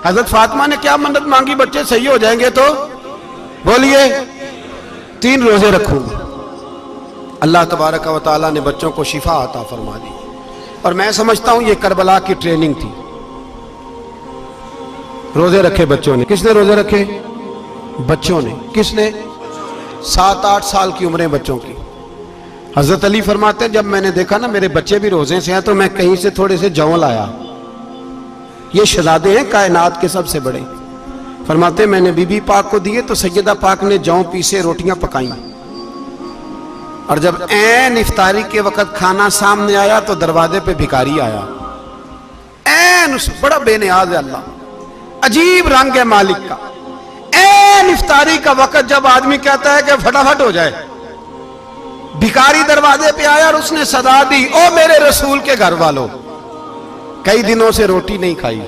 حضرت فاطمہ نے کیا منت مانگی؟ بچے صحیح ہو جائیں گے تو بولیے 3 روزے رکھوں گا۔ اللہ تبارک و تعالیٰ نے بچوں کو شفا عطا فرما دی، اور میں سمجھتا ہوں یہ کربلا کی ٹریننگ تھی۔ روزے رکھے بچوں نے۔ کس نے روزے رکھے؟ بچوں نے۔ کس نے؟ 7-8 سال کی عمریں بچوں کی۔ حضرت علی فرماتے ہیں جب میں نے دیکھا نا میرے بچے بھی روزے سے ہیں تو میں کہیں سے تھوڑے سے جوں لایا۔ یہ شہزادے ہیں کائنات کے سب سے بڑے۔ فرماتے ہیں میں نے بی بی پاک کو دیے تو سیدہ پاک نے جوں پیسے روٹیاں پکائیں، اور جب عین افطاری کے وقت کھانا سامنے آیا تو دروازے پہ بھکاری آیا۔ عین بڑا بے نیاز ہے اللہ، عجیب رنگ ہے مالک کا۔ عین افطاری کا وقت جب آدمی کہتا ہے کہ فٹافٹ ہو جائے، بھکاری دروازے پہ آیا اور اس نے صدا دی، او میرے رسول کے گھر والوں، کئی دنوں سے روٹی نہیں کھائی۔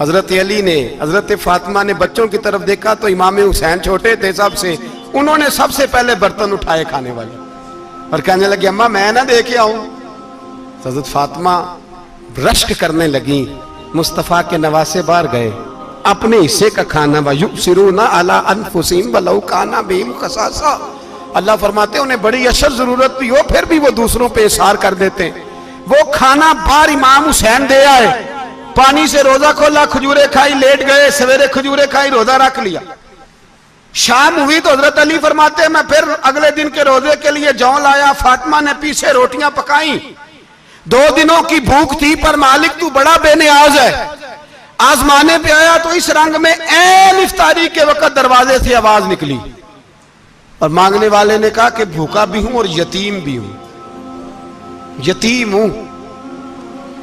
حضرت علی نے، حضرت فاطمہ نے بچوں کی طرف دیکھا تو امام حسین چھوٹے تھے سب سے، انہوں نے سب سے پہلے برتن اٹھائے کھانے والے، اور کہنے لگے اماں میں نہ دے کے آؤں۔ حضرت فاطمہ رشک کرنے لگیں، مصطفیٰ کے نواسے باہر گئے، اپنے حصے کا کھانا وَيُؤْثِرُونَ عَلَىٰ أَنفُسِهِمْ وَلَوْ كَانَ بِهِمْ خَصَاصَةٌ۔ اللہ فرماتے ہیں انہیں بڑی اشد ضرورت بھی ہو پھر بھی وہ دوسروں پہ اثار کر دیتے ہیں۔ وہ کھانا باہر امام حسین دے آئے، پانی سے روزہ کھولا، کھجورے کھائی، لیٹ گئے، سویرے کھجورے کھائی، روزہ رکھ لیا۔ شام ہوئی تو حضرت علی فرماتے ہیں میں پھر اگلے دن کے روزے کے لیے جوں لایا، فاطمہ نے پیچھے روٹیاں پکائیں۔ 2 دنوں کی بھوک تھی پر مالک تو بڑا بے نیاز ہے۔ آزمانے پہ آیا تو اس رنگ میں عین افطاری کے وقت دروازے سے آواز نکلی، اور مانگنے والے نے کہا کہ بھوکا بھی ہوں اور یتیم بھی ہوں، یتیم ہوں۔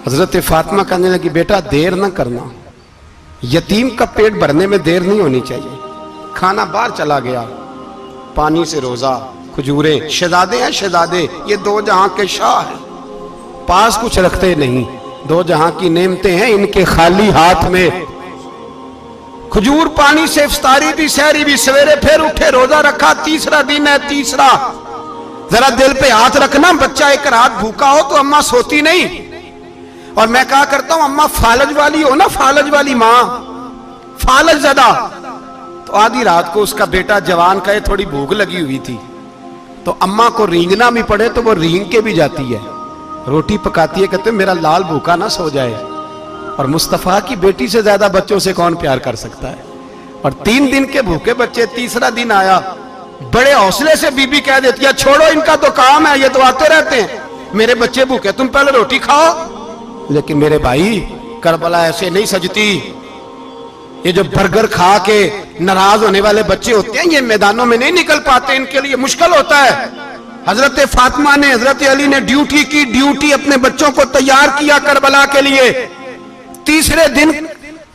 حضرت فاطمہ کہنے لگی بیٹا دیر نہ کرنا، یتیم کا پیٹ بھرنے میں دیر نہیں ہونی چاہیے۔ کھانا باہر چلا گیا، پانی سے روزہ، کھجورے۔ شہزادے ہیں شہزادے، یہ 2 جہاں کے شاہ ہیں، پاس کچھ رکھتے نہیں، 2 جہاں کی نعمتیں ہیں ان کے خالی ہاتھ میں۔ کھجور پانی سے افطاری بھی سحری بھی، سویرے پھر اٹھے روزہ رکھا، تیسرا دن ہے تیسرا۔ ذرا دل پہ ہاتھ رکھنا، بچہ ایک رات بھوکا ہو تو اماں سوتی نہیں۔ اور میں کہا کرتا ہوں اماں فالج والی ہو نا، فالج والی ماں، فالج زدہ، تو آدھی رات کو اس کا بیٹا جوان کہے تھوڑی بھوک لگی ہوئی تھی تو اماں کو رینگنا بھی پڑے تو وہ رینگ کے بھی جاتی ہے، روٹی پکاتی ہے، کہتے ہیں میرا لال بھوکا نہ سو جائے۔ اور مصطفیٰ کی بیٹی سے زیادہ بچوں سے کون پیار کر سکتا ہے؟ اور 3 دن کے بھوکے بچے، تیسرا دن آیا، بڑے حوصلے سے بی بی کہہ دیتی ہے چھوڑو ان کا تو کام ہے، یہ تو آتے رہتے ہیں، میرے بچے بھوکے تم پہلے روٹی کھاؤ۔ لیکن میرے بھائی کربلا ایسے نہیں سجتی۔ یہ جو برگر کھا کے ناراض ہونے والے بچے ہوتے ہیں یہ میدانوں میں نہیں نکل پاتے، ان کے لیے مشکل ہوتا ہے۔ حضرت فاطمہ نے، حضرت علی نے ڈیوٹی کی، ڈیوٹی اپنے بچوں کو تیار کیا کربلا کے لیے۔ تیسرے دن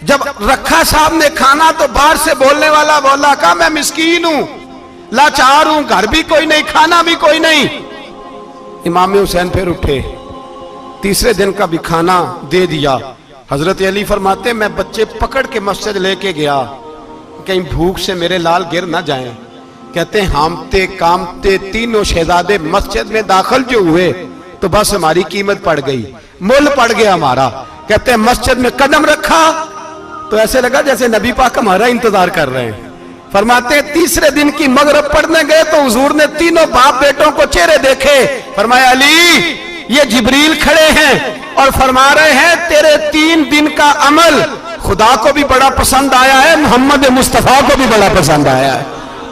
جب رکھا صاحب نے کھانا تو باہر سے بولنے والا بولا کہا میں مسکین ہوں، لاچار ہوں، گھر بھی کوئی نہیں، کھانا بھی کوئی نہیں۔ امام حسین پھر اٹھے، تیسرے دن کا بھی کھانا دے دیا۔ حضرت علی فرماتے ہیں میں بچے پکڑ کے مسجد لے کے گیا، کہیں بھوک سے میرے لال گر نہ جائیں۔ کہتے ہیں ہامتے کامتے تینوں شہزادے مسجد میں داخل جو ہوئے تو بس ہماری قیمت پڑ گئی، مول پڑ گیا ہمارا۔ کہتے ہیں مسجد میں قدم رکھا تو ایسے لگا جیسے نبی پاک ہمارا انتظار کر رہے ہیں۔ فرماتے ہیں تیسرے دن کی مغرب پڑھنے گئے تو حضور نے تینوں باپ بیٹوں کو چہرے دیکھے، فرمایا علی یہ جبریل کھڑے ہیں اور فرما رہے ہیں تیرے 3 دن کا عمل خدا کو بھی بڑا پسند آیا ہے، محمد مصطفیٰ کو بھی بڑا پسند آیا ہے،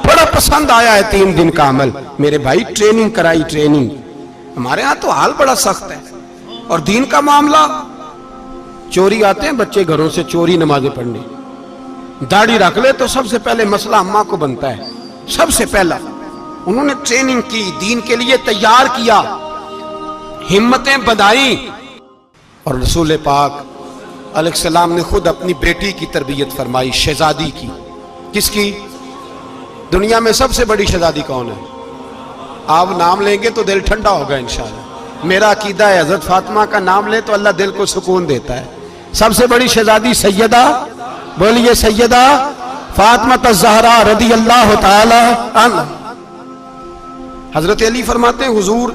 بڑا پسند آیا ہے 3 دن کا عمل۔ میرے بھائی ٹریننگ کرائی، ٹریننگ۔ ہمارے ہاں تو حال بڑا سخت ہے، اور دین کا معاملہ، چوری آتے ہیں بچے گھروں سے چوری نمازیں پڑھنے، داڑھی رکھ لے تو سب سے پہلے مسئلہ اماں کو بنتا ہے، سب سے پہلا۔ انہوں نے ٹریننگ کی، دین کے لیے تیار کیا، ہمتیں بدھائیں، اور رسول پاک علیہ السلام نے خود اپنی بیٹی کی تربیت فرمائی، شہزادی کی۔ کس کی؟ دنیا میں سب سے بڑی شہزادی کون ہے؟ آپ نام لیں گے تو دل ٹھنڈا ہوگا انشاءاللہ۔ میرا عقیدہ ہے حضرت فاطمہ کا نام لے تو اللہ دل کو سکون دیتا ہے۔ سب سے بڑی شہزادی سیدہ، بولیے سیدہ فاطمہ الزہرا رضی اللہ تعالی عنہ۔ حضرت علی فرماتے ہیں حضور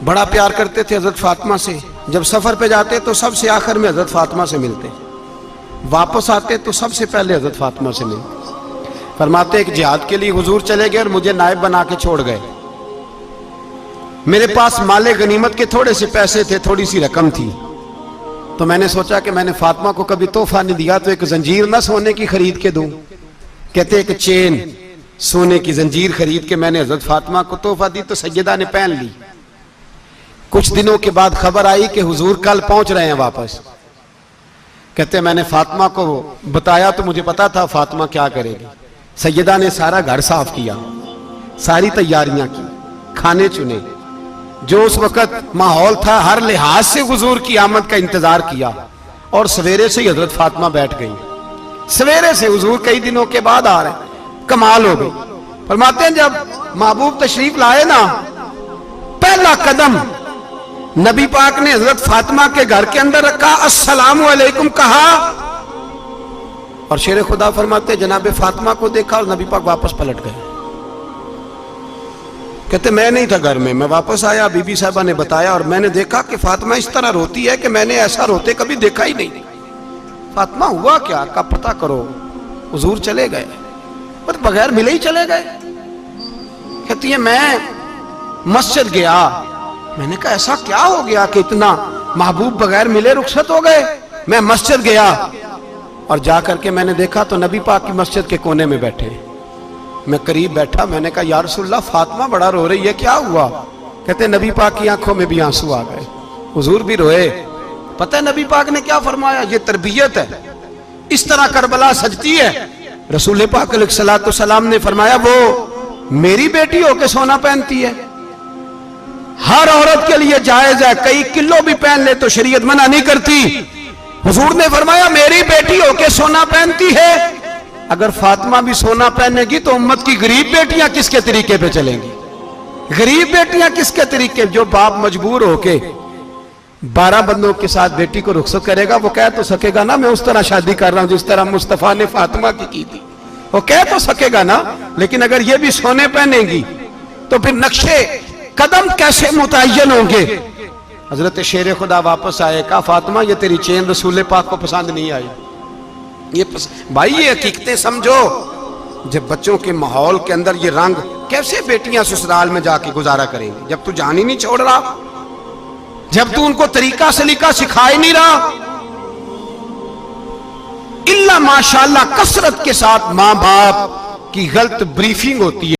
بڑا پیار کرتے تھے حضرت فاطمہ سے، جب سفر پہ جاتے تو سب سے آخر میں حضرت فاطمہ سے ملتے، واپس آتے تو سب سے پہلے حضرت فاطمہ سے ملتے. فرماتے ایک جہاد کے لیے حضور چلے گئے اور مجھے نائب بنا کے چھوڑ گئے. میرے پاس مال غنیمت کے تھوڑے سے پیسے تھے, تھوڑی سی رقم تھی, تو میں نے سوچا کہ میں نے فاطمہ کو کبھی تحفہ نہیں دیا تو ایک زنجیر نہ سونے کی خرید کے دوں. کہتے ایک چین سونے کی زنجیر خرید کے میں نے حضرت فاطمہ کو تحفہ دی تو سیدہ نے پہن لی. کچھ دنوں کے بعد خبر آئی کہ حضور کل پہنچ رہے ہیں واپس. کہتے میں نے فاطمہ کو بتایا تو مجھے پتا تھا فاطمہ کیا کرے گی. سیدہ نے سارا گھر صاف کیا, ساری تیاریاں کی, کھانے چنے, جو اس وقت ماحول تھا ہر لحاظ سے حضور کی آمد کا انتظار کیا, اور سویرے سے ہی حضرت فاطمہ بیٹھ گئی. سویرے سے حضور کئی دنوں کے بعد آ رہے ہیں, کمال ہو گئی. فرماتے ہیں جب محبوب تشریف لائے نا, پہلا قدم نبی پاک نے حضرت فاطمہ کے گھر کے اندر رکھا, السلام علیکم کہا, اور شیر خدا فرماتے جناب فاطمہ کو دیکھا اور نبی پاک واپس پلٹ گئے. کہتے میں نہیں تھا گھر میں واپس آیا, بی بی صاحبہ نے بتایا اور میں نے دیکھا کہ فاطمہ اس طرح روتی ہے کہ میں نے ایسا روتے کبھی دیکھا ہی نہیں. فاطمہ ہوا کیا کا پتہ کرو. حضور چلے گئے, پر بغیر ملے ہی چلے گئے. کہتی ہے میں مسجد گیا, میں نے کہا ایسا کیا ہو گیا کہ اتنا محبوب بغیر ملے رخصت ہو گئے. میں مسجد گیا اور جا کر کے میں نے دیکھا تو نبی پاک کی مسجد کے کونے میں بیٹھے. میں قریب بیٹھا, میں نے کہا یا رسول اللہ فاطمہ بڑا رو رہی ہے, کیا ہوا؟ کہتے نبی پاک کی آنکھوں میں بھی آنسو آ گئے, حضور بھی روئے. پتہ ہے نبی پاک نے کیا فرمایا؟ یہ تربیت ہے, اس طرح کربلا سجتی ہے. رسول پاک علیہ الصلوۃ والسلام نے فرمایا وہ میری بیٹی ہو کے سونا پہنتی ہے, ہر عورت کے لیے جائز ہے, کئی کلو بھی پہن لے تو شریعت منع نہیں کرتی. حضور نے فرمایا میری بیٹی ہو کے سونا پہنتی ہے. اگر فاطمہ بھی سونا پہنے گی تو امت کی غریب بیٹیاں کس کے طریقے پہ چلیں گی؟ غریب بیٹیاں کس کے طریقے؟ جو باپ مجبور ہو کے 12 بندوں کے ساتھ بیٹی کو رخصت کرے گا, وہ کہہ تو سکے گا نا میں اس طرح شادی کر رہا ہوں جس طرح مصطفیٰ نے فاطمہ کی تھی, وہ کہہ تو سکے گا نا. لیکن اگر یہ بھی سونے پہنے گی تو پھر نقشے قدم کیسے متعین ہوں گے؟ حضرت شیر خدا واپس آئے, کہا فاطمہ یہ تیری چین رسول پاک کو پسند نہیں آئی. بھائی یہ حقیقتیں سمجھو. جب بچوں کے ماحول کے اندر یہ رنگ, کیسے بیٹیاں سسرال میں جا کے گزارا کریں گی جب تو جان ہی نہیں چھوڑ رہا, جب تو ان کو طریقہ سلیقہ سکھا ہی نہیں رہا. الا ماشاءاللہ کثرت کے ساتھ ماں باپ کی غلط بریفنگ ہوتی ہے.